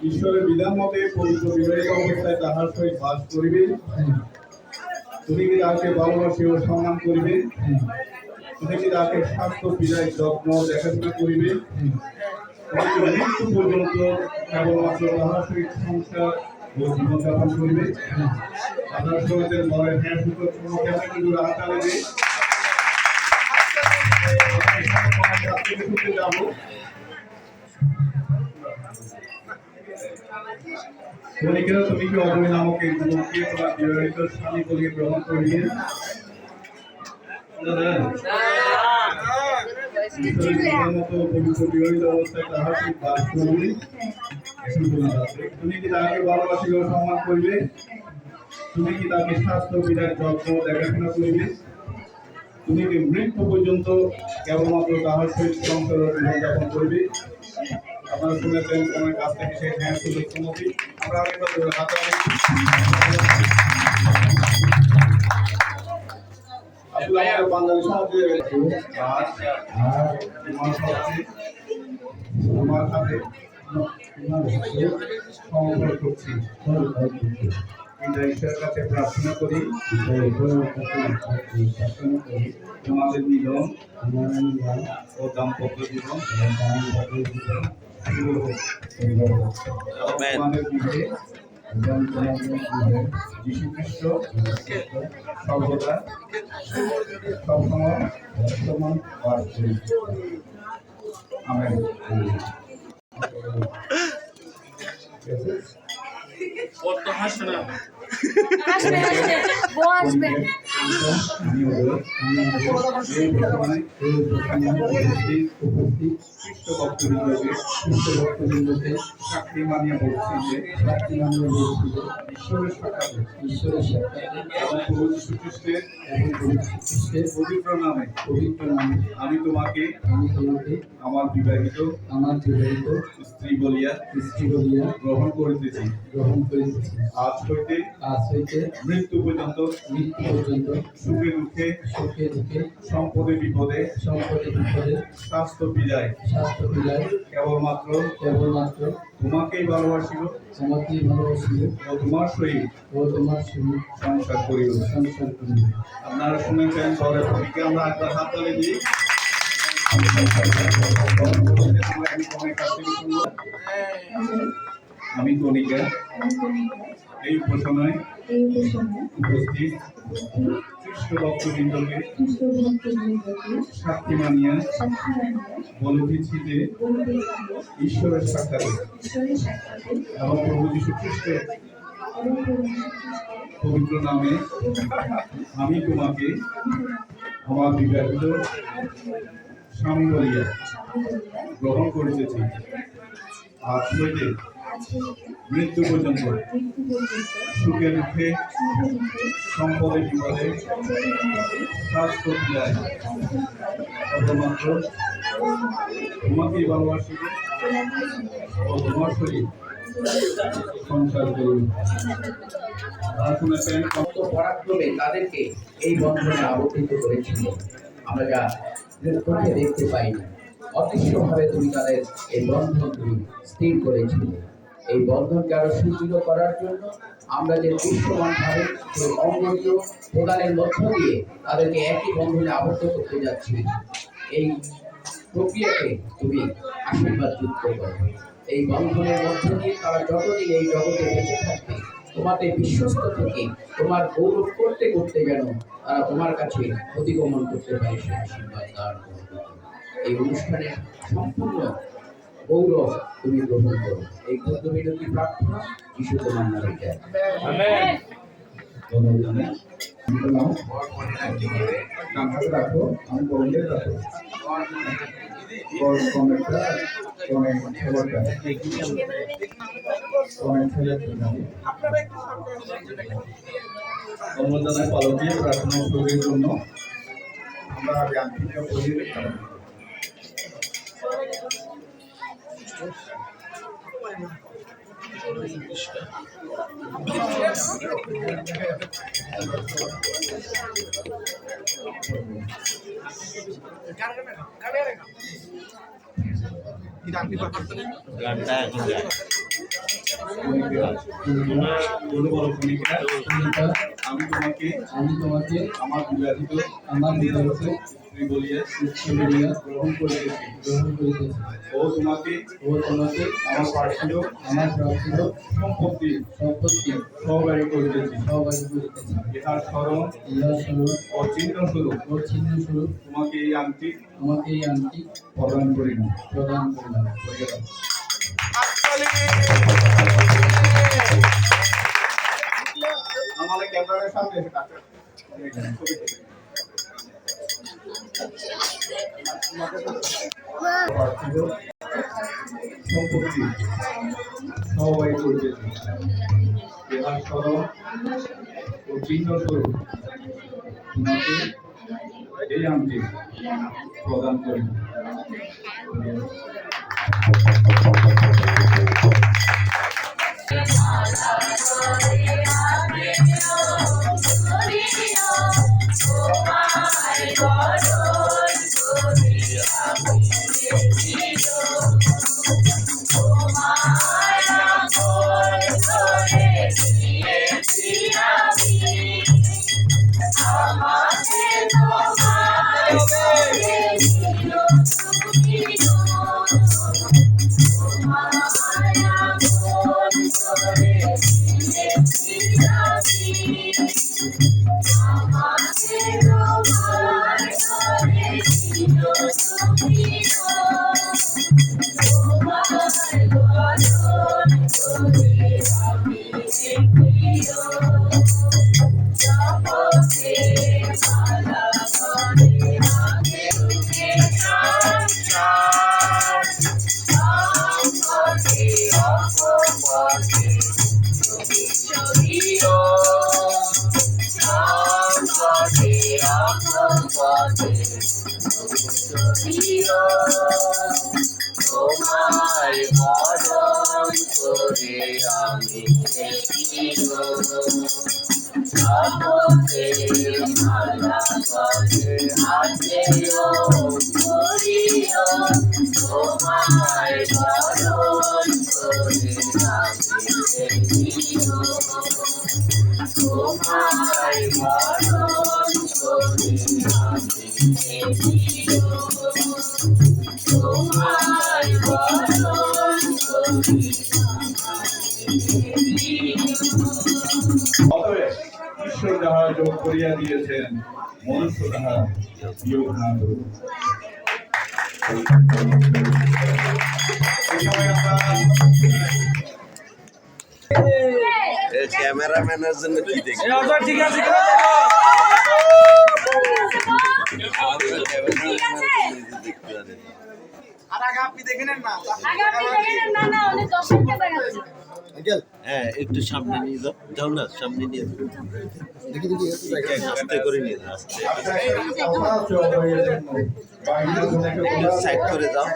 ঈশ্বরের বিধান মতে পবিত্র বিবাহিত অবস্থায় তাহার সহিত বাস করিবে। তুমি কি তাকে ভালোবাসি ও সম্মান করিবে? তুমি কি তাকে স্বাস্থ্য পীড়ায় যত্ন দেখাশোনা করিবে? তুমি কি মৃত্যু পর্যন্ত কেবলমাত্র তাহার সহিত সংসার ও জীবনযাপন করিবে? আপনার সহিত বলেন হ্যাঁ সূত্র কেমন কিন্তু হাততালি দিয়ে যাবো। কণিকেরা, তুমি কি অভয় নামক এই যুবককে তোমার বিবাহিত স্বামী বলিয়া গ্রহণ করিবে? মতো পবিত্র বিবাহিত অবস্থায় তাহার সহিত বাস করিবে। তুমি কি তাকে ভালোবাসি ও সম্মান করিবে? তুমি কি তাকে স্বাস্থ্য পীড়ায় যত্ন দেখাশোনা করিবে? তুমি কি মৃত্যু পর্যন্ত কেবলমাত্র তাহার সহিত সংসার ও জীবনযাপন করিবে? আপনারা শুনেছেন আমার কাছ থেকে সেই হ্যাঁ সুযোগ সম্মতি। আমরা বাঙালি সমাজে আমার সাথে সমর্পণ করছি। ঈশ্বরের কাছে প্রার্থনা করি তোমাদের মিলন ও দাম্পত্য জীবন যীশু খ্রিস্ট সর্বদা সবসময় বর্তমান বাস করি। আমেন। সাক্ষী মানিয়া বলছি যে ঈশ্বরের পবিত্র নামে আমি তোমাকে আমার বিবাহিত স্ত্রী বলিয়া গ্রহণ করিতেছি। আজ হইতে মৃত্যু পর্যন্ত সুখে দুঃখে সম্পদে বিপদে স্বাস্থ্য পীড়ায় কেবলমাত্র তোমাকেই ভালোবাসিব ও তোমার সহিত সংসার করিব। আপনারা শুনেছেন ঘরের ভূমিকা। আমরা একবার হাত তালি দিই। আমি কণিকা এই উপাসনায় উপস্থিত খ্রিস্ট ভক্তবৃন্দকে সাক্ষী মানিয়া বলিতেছি যে ঈশ্বরের সাক্ষাতে এবং প্রভু যীশু খ্রিস্টের পবিত্র নামে আমি তোমাকে আমার বিবাহিত স্বামী বলিয়া গ্রহণ করিতেছি। আজ হইতে মৃত্যু পর্যন্ত সুখে দুঃখে সম্পদে বিপদে স্বাস্থ্য পীড়ায় কেবলমাত্র তোমাকেই ভালোবাসিব ও তোমার সহিত সংসার করিব। পরাক্রমে তাদেরকে এই বন্ধনে আবর্তিত করেছিল। আমরা যা চোখে দেখতে পাইনি, অদৃশ্যভাবে তুমি তাদের এই বন্ধন তুমি স্থির করেছিলে। এই বন্ধনকে আরো সুদৃঢ় করার জন্য আমরা যে দৃশ্যমানভাবে সেই অঙ্গীয় প্রদানের মধ্য দিয়ে তাদেরকে একই বন্ধনে আবদ্ধ করতে যাচ্ছি, এই প্রক্রিয়াকে তুমি আশীর্বাদ যুক্ত করো। এই বন্ধনের মধ্য দিয়ে তারা যতদিন এই জগতে বেঁচে থাকবে, তোমাকে বিশ্বস্ত থেকে তোমার গৌরব করতে করতে যেন তারা তোমার কাছে প্রতিগমন করতে পারে, সে আশীর্বাদ দান করো। এই অনুষ্ঠানের সম্পূর্ণ গৌরব তুমি গ্রহণ করো। এই ক্ষুদ্র বিনতি প্রার্থনা যিশু তোমার নামে চাই। রাখো, আমি বললে রাখো। পালকীয় প্রার্থনা উৎসবের জন্য আমরা জ্ঞানপীঠে বলিয়ে দিতাম। গানটা এখন যায়। বলো বলো ভূমিকা। আমি তোমাকে আমার বিবাহিত স্ত্রী বলিয়া গ্রহণ করিতেছি। ও তোমাকে আমার পার্থিব সম্পত্তি সহকারী করিতেছি। ইহার স্মরণ ও চিহ্ন স্বরূপ তোমাকে এই আংটি প্রদান করিলাম। আমাদের ক্যামেরার সামনে এসে কাটে। পার্থিব সম্পত্তি সহকারী করিতেছি। ইহার স্মরণ ও চিহ্ন স্বরূপ তোমাকে এই আংটি প্রদান করিলাম। তোমায় বরণ করে আমি শপথের মালা গলে হাতেও করিও, তোমায় বরণ করে আমি তোমায় বরণ করে আমি তোমায় বরণ করে। অতএব ঈশ্বর যাহা যোগ করিয়া দিয়েছেন মনুষ্য তাহা বিয়োগ না করুন। এই সময় আমরা ক্যামেরাম্যানের জন্য কি দেখি? হ্যাঁ, একটু সামনে নিয়ে যাও, যাও না সামনে নিয়ে যাও, আস্তে করে নিয়ে যাও, আস্তে সাইড করে যাও।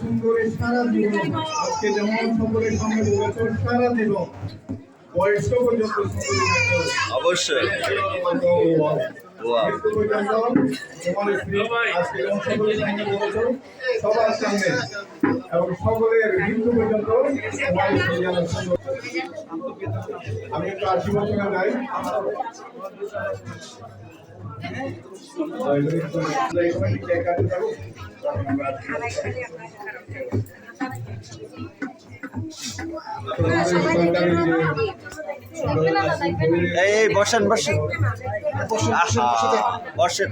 সুন্দরী সারা জীবন আজকে যেমন সকলের সঙ্গে বলেছ সারা জীবন বয়স্ক পর্যন্ত সুন্দরী থাকতে হবে। অবশ্যই। মৃত্যু পর্যন্ত তোমার স্ত্রী আজকে যেমন সকলের সঙ্গে বলেছ সবার সামনে এবং সকলের মৃত্যু পর্যন্ত তোমার স্ত্রী যেন সুন্দর। আমি একটু 80 বছর যাই এই বসেন বসেন বসেন।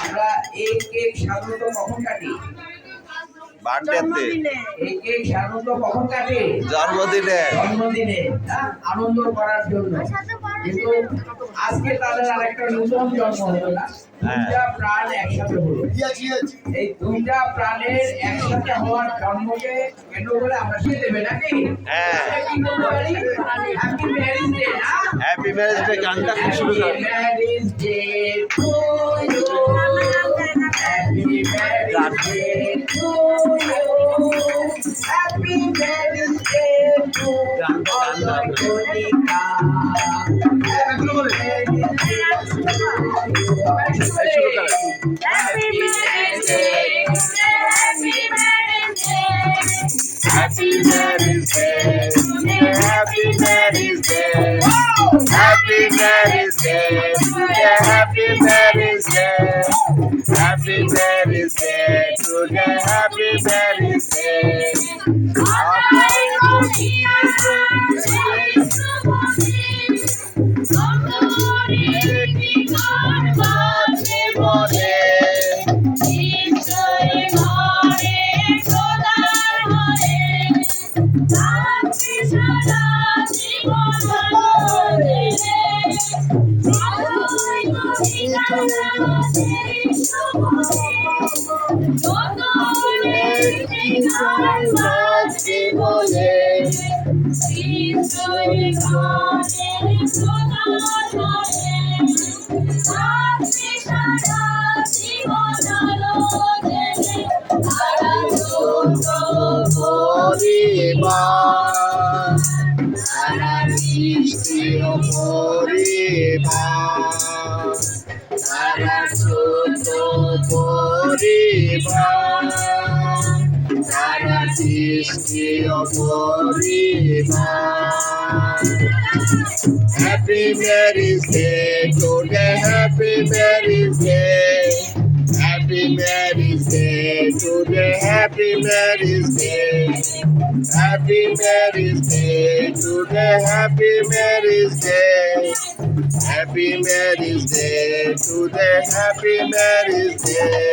আমরা এই কেক সাধারণত কখন কাটি? বার্থডেতে, এই কেক সাধারণত কখন কাটে? জন্মদিনে, জন্মদিনে আনন্দ করার জন্য। কিন্তু আজকে তাদের আরেকটা নতুন জন্ম হলো না, দুইটা প্রাণ একসাথে হলো। এই দুইটা প্রাণের একসাথে হওয়ার জন্মকে কেন্দ্র করে আমরা সে দেবে নাকি? হ্যাঁ। কি বলতে পারি? হ্যাপি ম্যারেজ ডে না? হ্যাপি ম্যারেজ ডে গানটা কি শুরু কর। Marriage day to you, happy marriage day to you, happy marriage day to Ananya. Happy marriage day, happy marriage day, Happy marriage day, happy marriage day, happy marriage day, happy marriage day, happy marriage day, today happy marriage day. পরিবার সারা সৃষ্টির পরিবার সারা ছোট পরিবার সারা সৃষ্টির পরিবার Happy marriage day today, happy marriage day. Happy marriage day today, happy marriage day. Happy marriage day today, happy marriage day. Happy marriage day today, happy marriage day.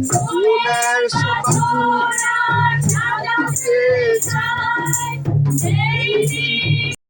Fuller